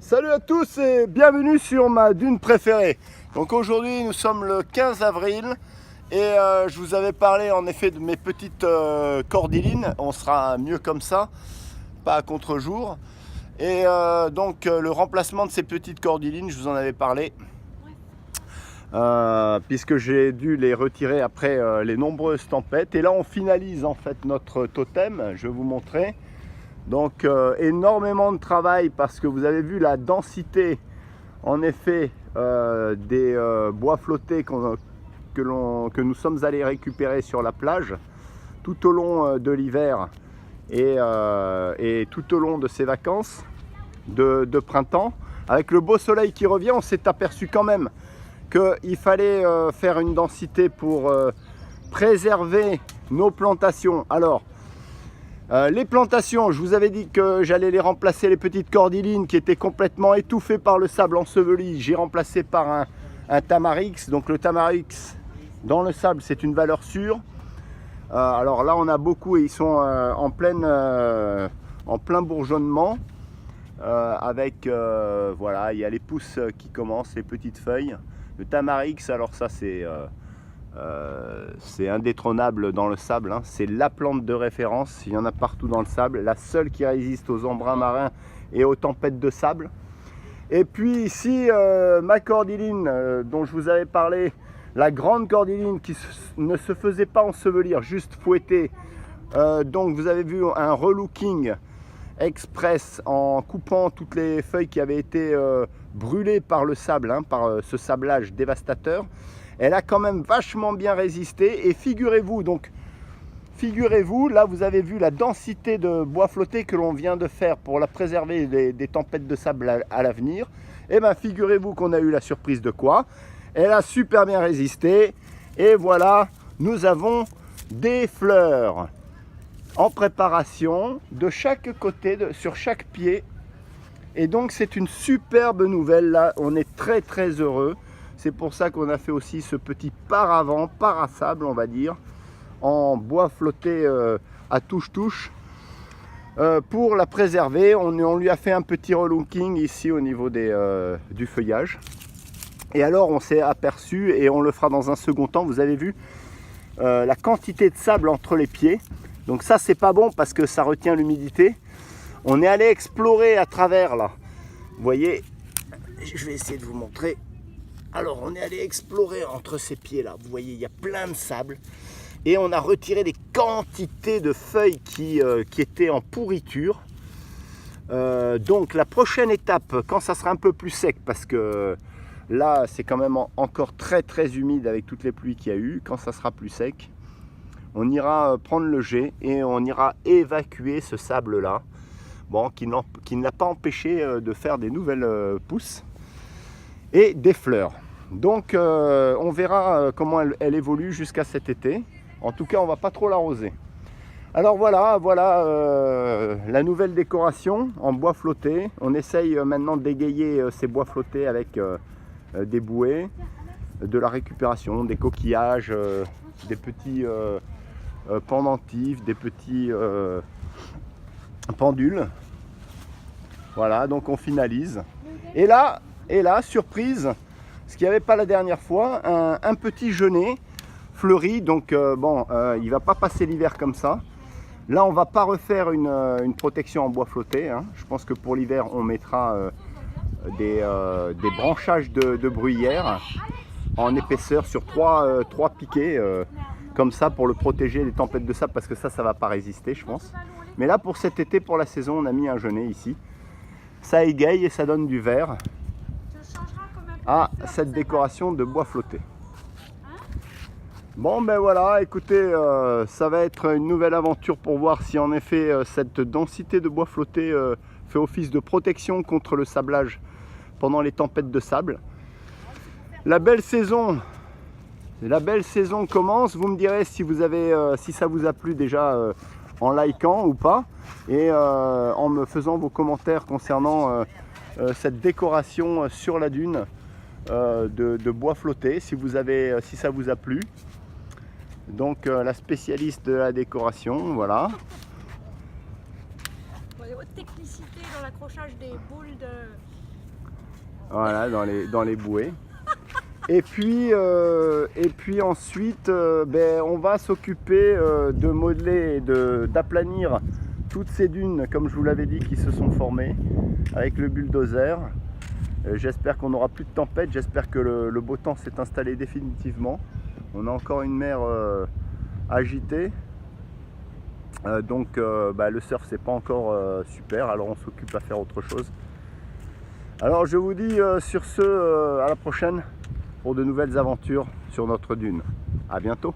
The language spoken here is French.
Salut à tous et bienvenue sur ma dune préférée. Donc aujourd'hui nous sommes le 15 avril et je vous avais parlé en effet de mes petites cordylines. On sera mieux comme ça, pas à contre-jour. Et donc le remplacement de ces petites cordylines, je vous en avais parlé. Puisque j'ai dû les retirer après les nombreuses tempêtes. Et là on finalise en fait notre totem, je vais vous montrer. Donc énormément de travail parce que vous avez vu la densité en effet des bois flottés que nous sommes allés récupérer sur la plage tout au long de l'hiver et tout au long de ces vacances de printemps. Avec le beau soleil qui revient, on s'est aperçu quand même qu'il fallait faire une densité pour préserver nos plantations. Alors les plantations, je vous avais dit que j'allais les remplacer, les petites cordylines qui étaient complètement étouffées par le sable enseveli. J'ai remplacé par un tamarix. Donc le tamarix dans le sable, c'est une valeur sûre. Alors là, on a beaucoup et ils sont en plein bourgeonnement. Avec, voilà, il y a les pousses qui commencent, les petites feuilles. Le tamarix, alors ça c'est indétrônable dans le sable, hein. C'est la plante de référence, il y en a partout dans le sable, la seule qui résiste aux embruns marins et aux tempêtes de sable. Et puis ici, ma cordyline dont je vous avais parlé, la grande cordyline qui ne se faisait pas ensevelir, juste fouetter. Donc vous avez vu un relooking express en coupant toutes les feuilles qui avaient été brûlées par le sable, hein, par ce sablage dévastateur. Elle a quand même vachement bien résisté et figurez-vous, là vous avez vu la densité de bois flotté que l'on vient de faire pour la préserver des tempêtes de sable à l'avenir. Et bien figurez-vous qu'on a eu la surprise de quoi? Elle a super bien résisté et voilà, nous avons des fleurs en préparation de chaque côté, sur chaque pied. Et donc c'est une superbe nouvelle, là on est très très heureux. C'est pour ça qu'on a fait aussi ce petit paravent, parasable on va dire, en bois flotté à touche-touche pour la préserver. On lui a fait un petit relooking ici au niveau du feuillage. Et alors on s'est aperçu, et on le fera dans un second temps, vous avez vu la quantité de sable entre les pieds. Donc ça c'est pas bon parce que ça retient l'humidité. On est allé explorer à travers là. Vous voyez, je vais essayer de vous montrer. Alors on est allé explorer entre ces pieds là, vous voyez il y a plein de sable et on a retiré des quantités de feuilles qui étaient en pourriture. Donc la prochaine étape, quand ça sera un peu plus sec, parce que là c'est quand même encore très très humide avec toutes les pluies qu'il y a eu, quand ça sera plus sec, on ira prendre le jet et on ira évacuer ce sable là, bon, qui ne l'a pas empêché de faire des nouvelles pousses et des fleurs. Donc on verra comment elle évolue jusqu'à cet été. En tout cas on va pas trop l'arroser. Alors voilà la nouvelle décoration en bois flotté. On essaye maintenant d'égayer ces bois flottés avec des bouées, de la récupération, des coquillages, des petits pendentifs, des petits pendules. Voilà, donc on finalise. Et là, surprise, ce qu'il n'y avait pas la dernière fois, un petit genêt fleuri. Donc bon, il ne va pas passer l'hiver comme ça. Là, on ne va pas refaire une protection en bois flotté, hein. Je pense que pour l'hiver, on mettra des branchages de bruyère en épaisseur sur trois piquets, comme ça, pour le protéger des tempêtes de sable, parce que ça ne va pas résister, je pense. Mais là, pour cet été, pour la saison, on a mis un genêt ici. Ça égaye et ça donne du vert à cette décoration de bois flotté. Bon ben voilà, écoutez, ça va être une nouvelle aventure pour voir si en effet cette densité de bois flotté fait office de protection contre le sablage pendant les tempêtes de sable. La belle saison commence. Vous me direz si ça vous a plu déjà en likant ou pas, et en me faisant vos commentaires concernant cette décoration sur la dune de bois flotté, si ça vous a plu. Donc la spécialiste de la décoration, voilà. Les hautes technicités dans l'accrochage des boules Voilà, dans les bouées. Et puis ensuite, ben, on va s'occuper de modeler et d'aplanir toutes ces dunes, comme je vous l'avais dit, qui se sont formées avec le bulldozer. J'espère qu'on n'aura plus de tempête, j'espère que le beau temps s'est installé définitivement. On a encore une mer agitée. Donc bah, le surf c'est pas encore super, alors on s'occupe à faire autre chose. Alors je vous dis sur ce, à la prochaine pour de nouvelles aventures sur notre dune. À bientôt.